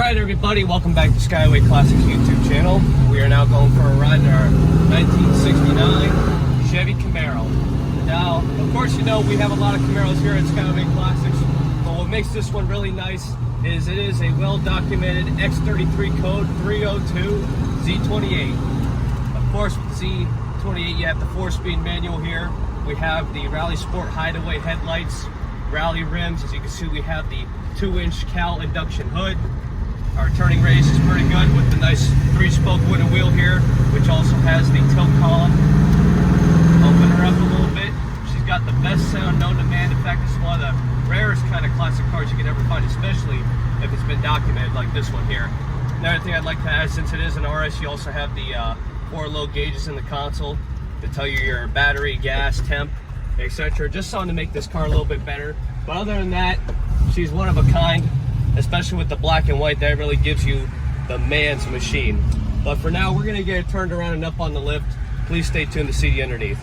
Alright everybody, welcome back to Skyway Classics YouTube channel. We are now going for a ride in our 1969 Chevy Camaro. Now, of course, you know we have a lot of Camaros here at Skyway Classics, but what makes this one really nice is it is a well-documented X33 code 302 Z28. Of course, with the Z28 you have the 4-speed manual here. We have the Rally Sport Hideaway headlights, rally rims. As you can see, we have the 2-inch Cowl-induction hood. Our turning radius is pretty good with the nice 3-spoke wooden wheel here, which also has the tilt column. Open her up a little bit. She's got the best sound known to man. In fact, this is one of the rarest kind of classic cars you can ever find, especially if it's been documented like this one here. Another thing I'd like to add, since it is an RS, you also have the 4 low gauges in the console to tell you your battery, gas, temp, etc. Just something to make this car a little bit better. But other than that, she's one of a kind, especially with the black and white. That really gives you the man's machine. But for now, we're going to get it turned around and up on the lift. Please stay tuned to see the underneath.